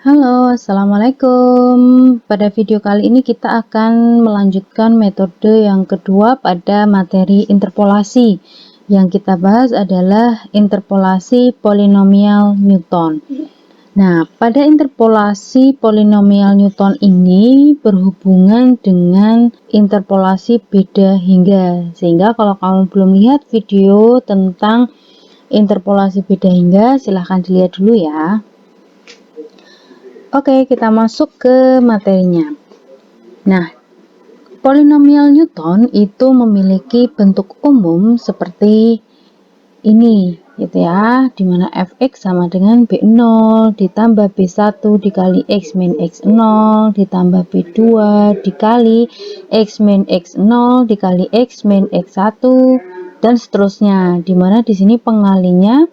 Halo, assalamualaikum. Pada video kali ini kita akan melanjutkan metode yang kedua pada materi interpolasi. Yang kita bahas adalah interpolasi polinomial Newton. Nah, pada interpolasi polinomial Newton ini berhubungan dengan interpolasi beda hingga. Sehingga kalau kamu belum lihat video tentang interpolasi beda hingga, silahkan dilihat dulu ya. Oke, kita masuk ke materinya. Nah, polinomial Newton itu memiliki bentuk umum seperti ini, gitu ya, dimana fx sama dengan b0 ditambah b1 dikali x min x0 ditambah b2 dikali x min x0 dikali x min x1 dan seterusnya, dimana di sini pengalinya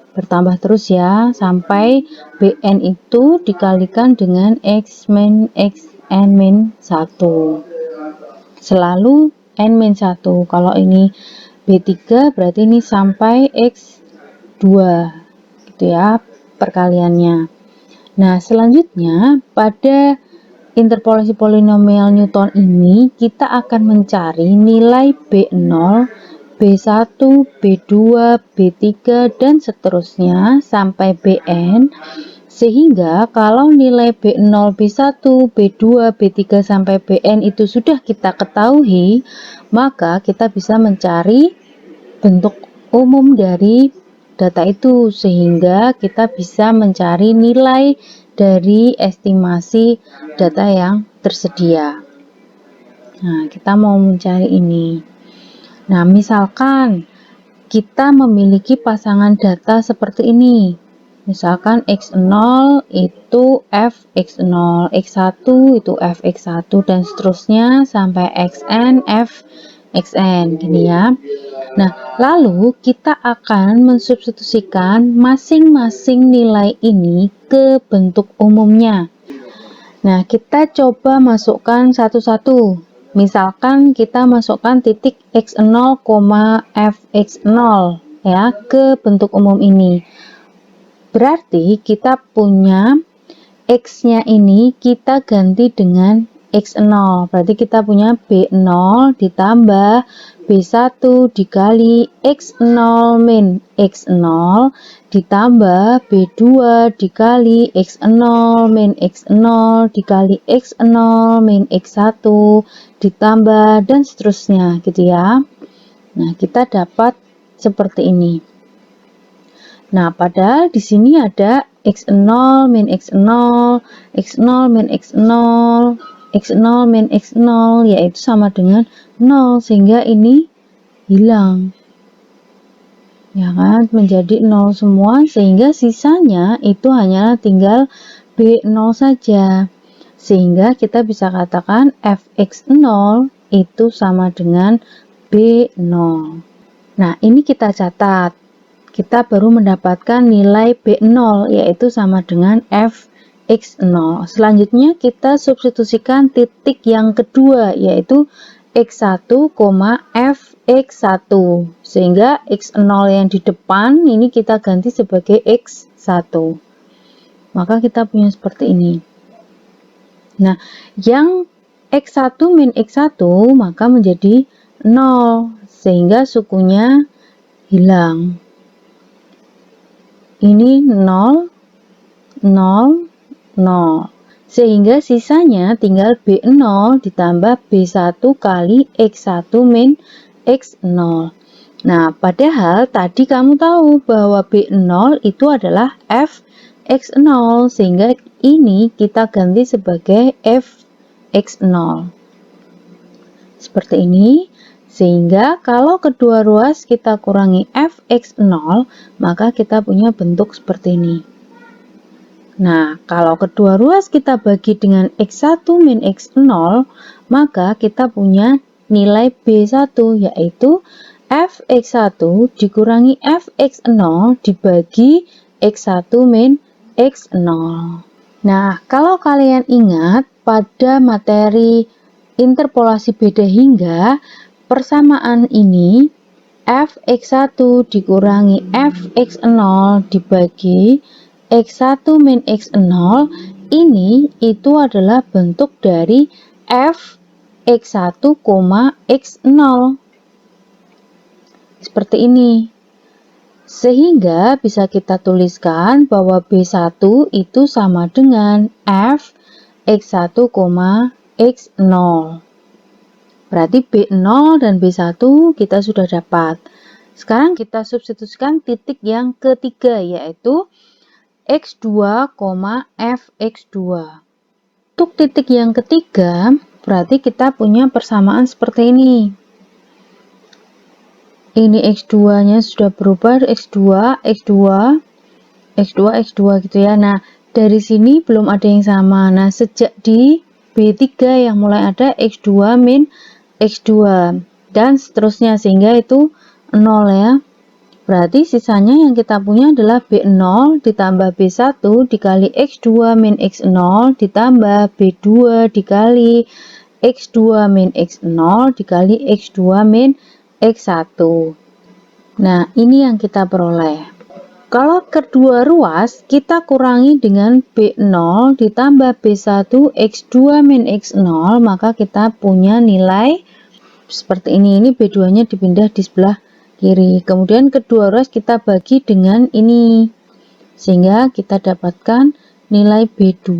bertambah terus ya, sampai Bn itu dikalikan dengan X min Xn min 1. Selalu N min 1. Kalau ini B3 berarti ini sampai X2. Gitu ya, perkaliannya. Nah, selanjutnya pada interpolasi polinomial Newton ini kita akan mencari nilai B0, B1, B2, B3 dan seterusnya sampai Bn, sehingga kalau nilai B0, B1, B2, B3 sampai Bn itu sudah kita ketahui, maka kita bisa mencari bentuk umum dari data itu, sehingga kita bisa mencari nilai dari estimasi data yang tersedia. Nah, kita mau mencari ini. Nah, misalkan kita memiliki pasangan data seperti ini. Misalkan X0 itu Fx0, X1 itu Fx1 dan seterusnya sampai Xn, Fxn, gini ya. Nah, lalu kita akan mensubstitusikan masing-masing nilai ini ke bentuk umumnya. Nah, kita coba masukkan satu-satu. Misalkan kita masukkan titik x0, fx0 ya ke bentuk umum ini. Berarti kita punya x-nya ini kita ganti dengan x0. Berarti kita punya b0 ditambah b1 dikali x0 min x0 ditambah b2 dikali x0 min x0 dikali x0 min x1 ditambah dan seterusnya, gitu ya. Nah, kita dapat seperti ini. Nah, padahal di sini ada x0 min x0, x0 min x0, x0 min x0 yaitu sama dengan 0, sehingga ini hilang. Ya kan, menjadi 0 semua, sehingga sisanya itu hanyalah tinggal B0 saja. Sehingga kita bisa katakan fx0 itu sama dengan B0. Nah, ini kita catat. Kita baru mendapatkan nilai B0 yaitu sama dengan fx0. Selanjutnya kita substitusikan titik yang kedua yaitu x1, fx1, sehingga x0 yang di depan ini kita ganti sebagai x1. Maka kita punya seperti ini. Nah, yang x1 min x1 maka menjadi 0, sehingga sukunya hilang. Ini 0, 0, 0. Sehingga sisanya tinggal B0 ditambah B1 kali X1 min X0. Nah, padahal tadi kamu tahu bahwa B0 itu adalah Fx0, sehingga ini kita ganti sebagai Fx0. Seperti ini. Sehingga kalau kedua ruas kita kurangi Fx0, maka kita punya bentuk seperti ini. Nah, kalau kedua ruas kita bagi dengan x1 min x0, maka kita punya nilai B1 yaitu fx1 dikurangi fx0 dibagi x1 min x0. Nah, kalau kalian ingat pada materi interpolasi beda hingga, persamaan ini fx1 dikurangi fx0 dibagi x1 min x0 ini itu adalah bentuk dari f x1, x0. Seperti ini. Sehingga bisa kita tuliskan bahwa B1 itu sama dengan f x1, x0. Berarti B0 dan B1 kita sudah dapat. Sekarang kita substitusikan titik yang ketiga, yaitu X2, Fx2. Untuk titik yang ketiga, berarti kita punya persamaan seperti ini. Ini X2-nya sudah berubah, X2, X2, X2, X2 gitu ya. Nah, dari sini belum ada yang sama. Nah, sejak di B3 yang mulai ada X2 min X2 dan seterusnya, sehingga itu 0 ya. Berarti sisanya yang kita punya adalah B0 ditambah B1 dikali X2 min X0 ditambah B2 dikali X2 min X0 dikali X2 min X1. Nah, ini yang kita peroleh. Kalau kedua ruas, kita kurangi dengan B0 ditambah B1 X2 min X0, maka kita punya nilai seperti ini. Ini B2-nya dipindah di sebelah kiri. Kemudian kedua ruas kita bagi dengan ini, sehingga kita dapatkan nilai B2.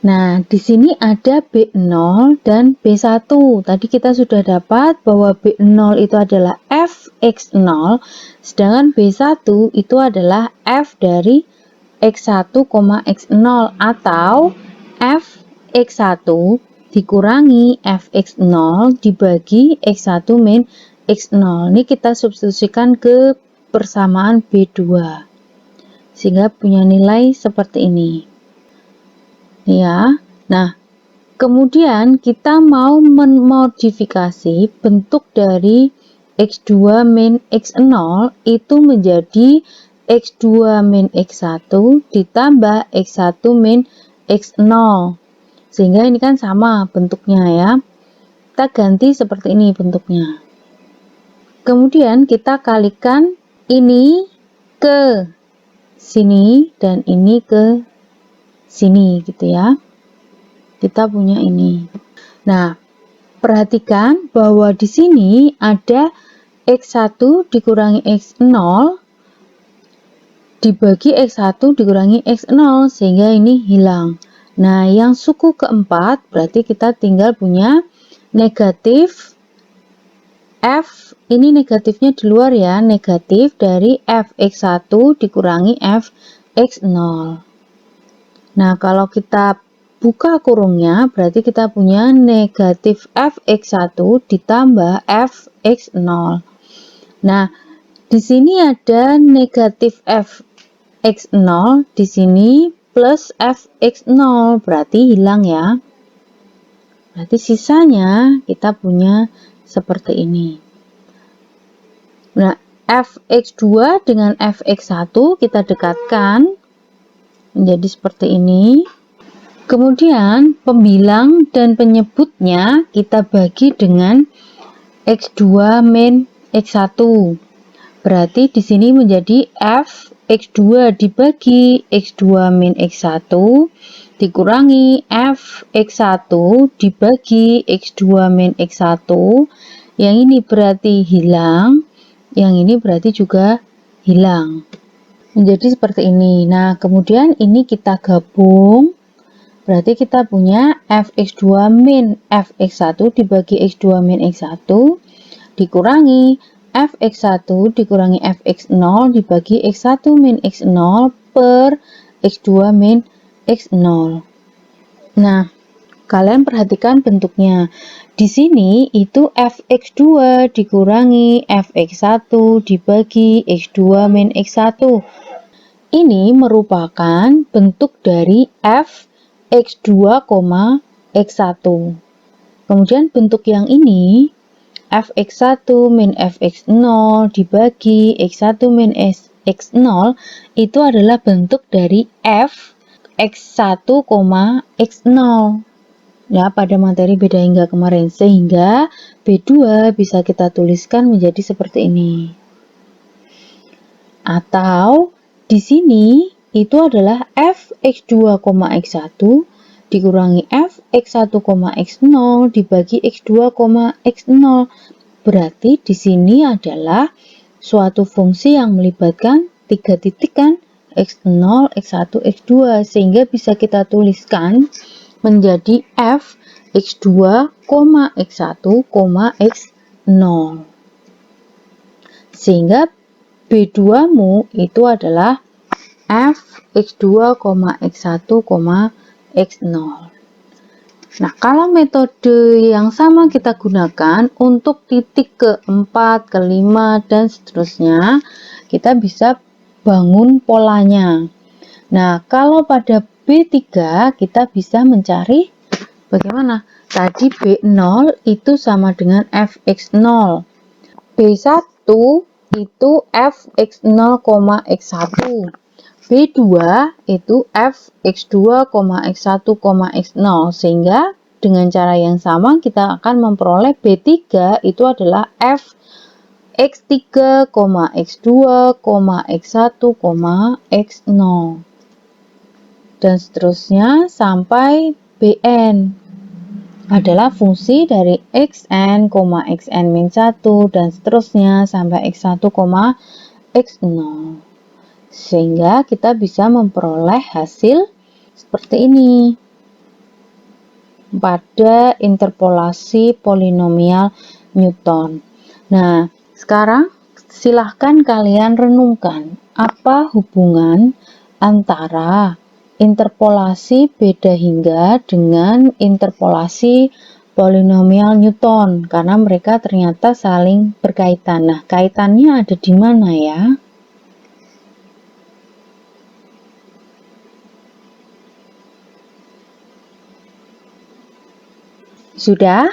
Nah, di sini ada B0 dan B1. Tadi kita sudah dapat bahwa B0 itu adalah Fx0, sedangkan B1 itu adalah F dari X1, X0 atau Fx1 dikurangi Fx0 dibagi X1 min X0. Ini kita substitusikan ke persamaan B2, sehingga punya nilai seperti ini. Ya, nah kemudian kita mau memodifikasi bentuk dari X2 min X0 itu menjadi X2 min X1 ditambah X1 min X0, sehingga ini kan sama bentuknya ya. Kita ganti seperti ini bentuknya. Kemudian kita kalikan ini ke sini dan ini ke sini gitu ya. Kita punya ini. Nah, perhatikan bahwa di sini ada X1 dikurangi X0 dibagi X1 dikurangi X0, sehingga ini hilang. Nah, yang suku keempat berarti kita tinggal punya negatif F, ini negatifnya di luar ya, negatif dari Fx1 dikurangi Fx0. Nah, kalau kita buka kurungnya, berarti kita punya negatif Fx1 ditambah Fx0. Nah, di sini ada negatif Fx0, di sini plus Fx0, berarti hilang ya. Berarti sisanya kita punya seperti ini. Nah, Fx2 dengan Fx1 kita dekatkan menjadi seperti ini. Kemudian pembilang dan penyebutnya kita bagi dengan X2 min X1. Berarti di sini menjadi F X2 dibagi X2 min X1 dikurangi F X1 dibagi X2 min X1. Yang ini berarti hilang, yang ini berarti juga hilang. Menjadi seperti ini. Nah, kemudian ini kita gabung, berarti kita punya Fx2 min Fx1 dibagi X2 min X1 dikurangi Fx1 dikurangi Fx0 dibagi X1 min X0 per X2 min X0. Nah, kalian perhatikan bentuknya. Di sini itu Fx2 dikurangi Fx1 dibagi X2 min X1. Ini merupakan bentuk dari Fx2, X1. Kemudian bentuk yang ini Fx1 min Fx0 dibagi X1 min X0 itu adalah bentuk dari Fx1, X0. Ya, pada materi beda hingga kemarin, sehingga B2 bisa kita tuliskan menjadi seperti ini. Atau di sini itu adalah f(x2, x1) dikurangi f(x1, x0) dibagi x2, x0. Berarti di sini adalah suatu fungsi yang melibatkan 3 titik kan, x0, x1, x2, sehingga bisa kita tuliskan menjadi f x2, x1, x0. Sehingga B2-mu itu adalah f x2, x1, x0. Nah, kalau metode yang sama kita gunakan untuk titik ke-4, ke-5, dan seterusnya, kita bisa bangun polanya. Nah, kalau pada B3, kita bisa mencari bagaimana? Tadi B0 itu sama dengan fx0. B1 itu fx0, x1. B2 itu fx2, x1, x0. Sehingga dengan cara yang sama kita akan memperoleh B3 itu adalah fx3, x2, x1, x0. Dan seterusnya sampai Bn adalah fungsi dari xn, xn-1 dan seterusnya sampai x1, x0. Sehingga kita bisa memperoleh hasil seperti ini pada interpolasi polinomial Newton. Nah, sekarang silahkan kalian renungkan apa hubungan antara interpolasi beda hingga dengan interpolasi polinomial Newton, karena mereka ternyata saling berkaitan. Nah, kaitannya ada di mana ya? Sudah?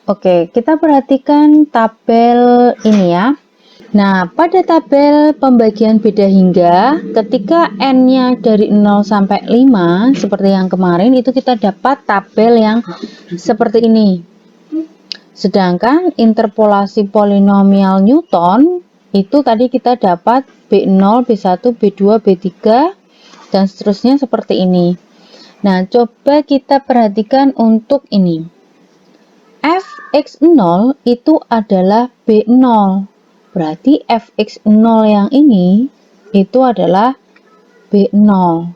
Oke, kita perhatikan tabel ini ya. Nah, pada tabel pembagian beda hingga, ketika n-nya dari 0 sampai 5, seperti yang kemarin, itu kita dapat tabel yang seperti ini. Sedangkan interpolasi polinomial Newton, itu tadi kita dapat B0, B1, B2, B3, dan seterusnya seperti ini. Nah, coba kita perhatikan untuk ini. fx0 itu adalah B0. Berarti fx0 yang ini itu adalah B0.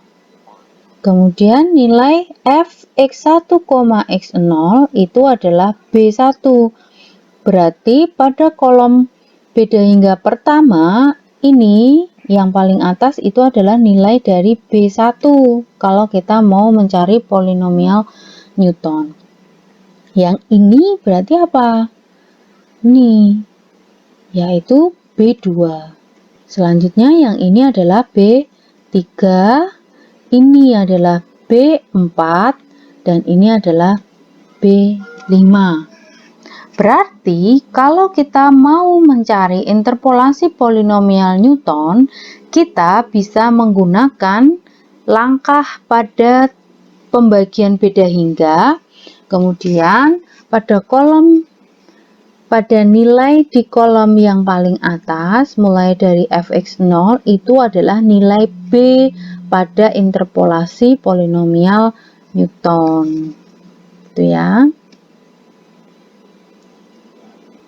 Kemudian nilai fx1, x0 itu adalah B1. Berarti pada kolom beda hingga pertama ini yang paling atas itu adalah nilai dari B1 kalau kita mau mencari polinomial Newton. Yang ini berarti apa? Ini, yaitu B2. Selanjutnya yang ini adalah B3, ini adalah B4, dan ini adalah B5. Berarti kalau kita mau mencari interpolasi polinomial Newton, kita bisa menggunakan langkah pada pembagian beda hingga. Kemudian pada nilai di kolom yang paling atas mulai dari fx0 itu adalah nilai B pada interpolasi polinomial Newton. Itu ya.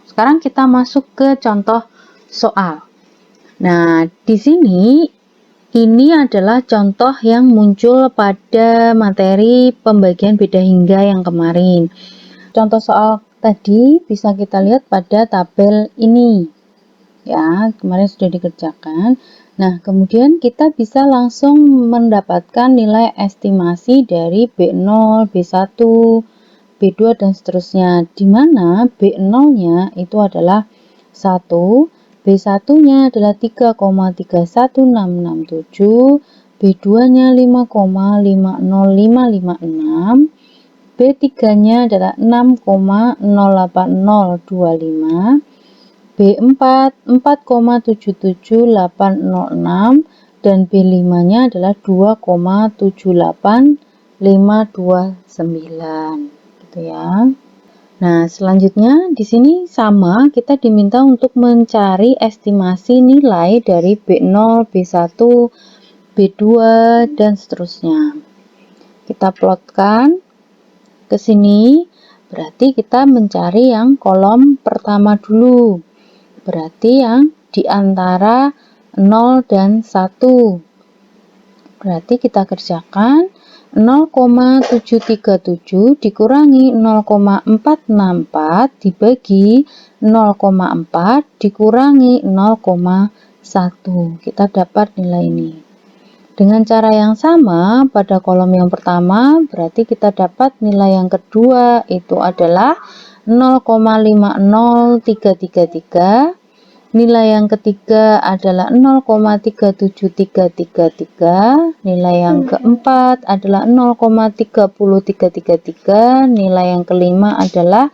Sekarang kita masuk ke contoh soal. Nah, di sini ini adalah contoh yang muncul pada materi pembagian beda hingga yang kemarin. Contoh soal tadi bisa kita lihat pada tabel ini. Ya, kemarin sudah dikerjakan. Nah, kemudian kita bisa langsung mendapatkan nilai estimasi dari B0, B1, B2, dan seterusnya. Di mana B0-nya itu adalah 1, B1-nya adalah 3,31667, B2-nya 5,50556, B3-nya adalah 6,08025, B4 4,77806, dan B5-nya adalah 2,78529, gitu ya. Nah, selanjutnya di sini sama, kita diminta untuk mencari estimasi nilai dari B0, B1, B2, dan seterusnya. Kita plotkan ke sini, berarti kita mencari yang kolom pertama dulu. Berarti yang di antara 0 dan 1. Berarti kita kerjakan 0,737 dikurangi 0,464 dibagi 0,4 dikurangi 0,1. Kita dapat nilai ini. Dengan cara yang sama pada kolom yang pertama, berarti kita dapat nilai yang kedua, itu adalah 0,50333. Nilai yang ketiga adalah 0,37333, nilai yang keempat adalah 0,30333, nilai yang kelima adalah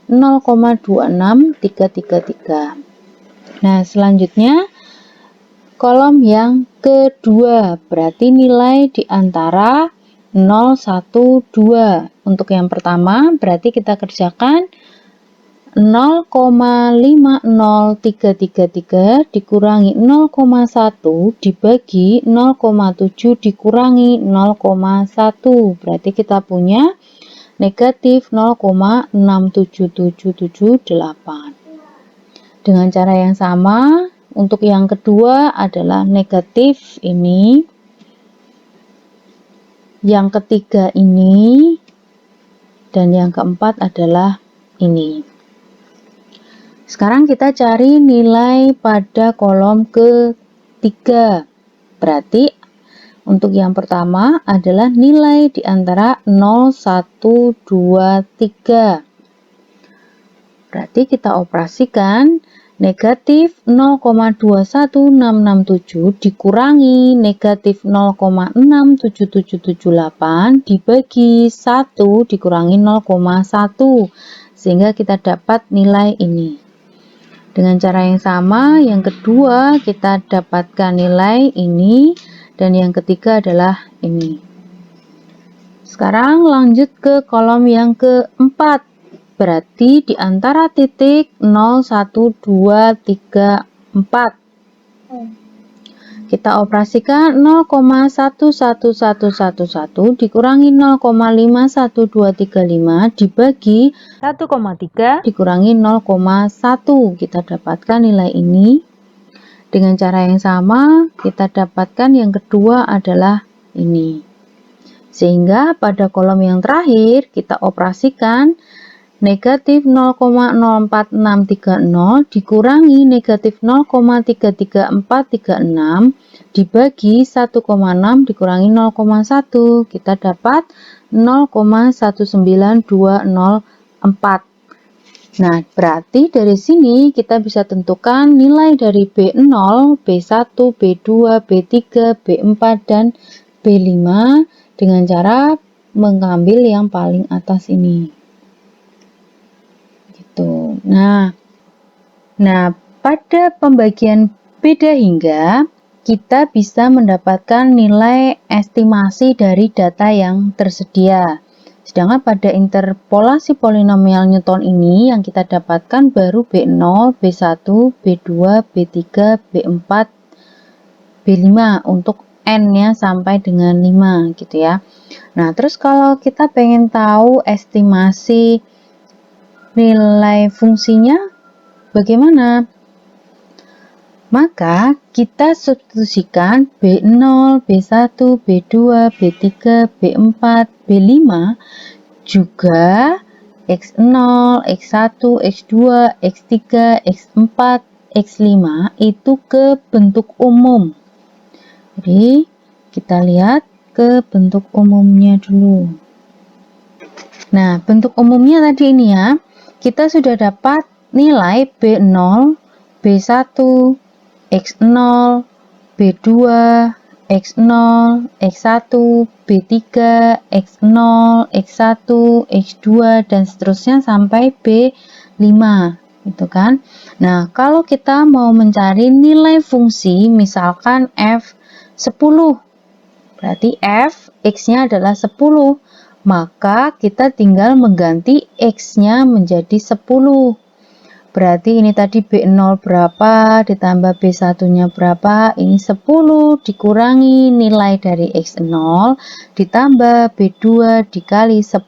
0,26333. Nah, selanjutnya kolom yang kedua, berarti nilai di antara 0, 1, 2. Untuk yang pertama, berarti kita kerjakan 0,50333 dikurangi 0,1 dibagi 0,7 dikurangi 0,1. Berarti kita punya negatif 0,67778. Dengan cara yang sama, untuk yang kedua adalah negatif ini, yang ketiga ini, dan yang keempat adalah ini. Sekarang kita cari nilai pada kolom ketiga. Berarti untuk yang pertama adalah nilai di antara 0, 1, 2, 3. Berarti kita operasikan negatif 0,21667 dikurangi negatif 0,67778 dibagi 1 dikurangi 0,1, sehingga kita dapat nilai ini. Dengan cara yang sama, yang kedua kita dapatkan nilai ini, dan yang ketiga adalah ini. Sekarang lanjut ke kolom yang keempat. Berarti di antara titik 0, 1, 2, 3, 4. Kita operasikan 0,11111 dikurangi 0,51235 dibagi 1,3 dikurangi 0,1. Kita dapatkan nilai ini. Dengan cara yang sama, kita dapatkan yang kedua adalah ini. Sehingga pada kolom yang terakhir kita operasikan negatif 0,04630 dikurangi negatif 0,33436 dibagi 1,6 dikurangi 0,1, kita dapat 0,19204. Nah, berarti dari sini kita bisa tentukan nilai dari B0, B1, B2, B3, B4, dan B5 dengan cara mengambil yang paling atas ini. Nah, pada pembagian beda hingga, kita bisa mendapatkan nilai estimasi dari data yang tersedia. Sedangkan pada interpolasi polinomial Newton ini yang kita dapatkan baru B0, B1, B2, B3, B4, B5 untuk N-nya sampai dengan 5 gitu ya. Nah, terus kalau kita pengen tahu estimasi nilai fungsinya bagaimana? Maka kita substitusikan B0, B1, B2, B3, B4, B5 juga X0, X1, X2, X3, X4, X5 itu ke bentuk umum. Jadi kita lihat ke bentuk umumnya dulu. Nah, bentuk umumnya tadi ini ya. Kita sudah dapat nilai B0, B1, X0, B2, X0, X1, B3, X0, X1, X2, dan seterusnya sampai B5, gitu kan. Nah, kalau kita mau mencari nilai fungsi, misalkan F10, berarti F, X-nya adalah 10. Maka kita tinggal mengganti X-nya menjadi 10. Berarti ini tadi B0 berapa ditambah B1 nya berapa, ini 10 dikurangi nilai dari X0 ditambah B2 dikali 10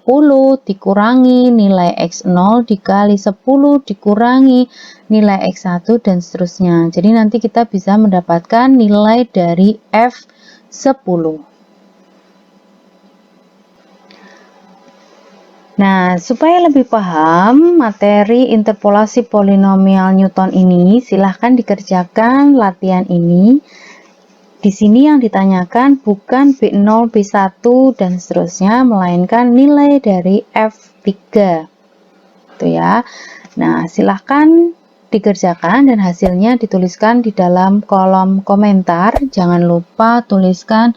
dikurangi nilai X0 dikali 10 dikurangi nilai X1 dan seterusnya. Jadi nanti kita bisa mendapatkan nilai dari F10. Nah, supaya lebih paham materi interpolasi polinomial Newton ini, silahkan dikerjakan latihan ini. Di sini yang ditanyakan bukan B0, B1, dan seterusnya, melainkan nilai dari F3. Itu ya. Nah, silahkan dikerjakan dan hasilnya dituliskan di dalam kolom komentar. Jangan lupa tuliskan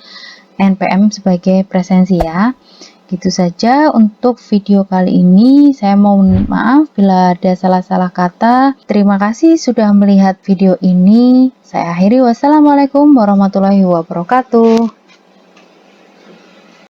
NPM sebagai presensi ya. Gitu saja untuk video kali ini. Saya mohon maaf bila ada salah-salah kata. Terima kasih sudah melihat video ini. Saya akhiri. Wassalamualaikum warahmatullahi wabarakatuh.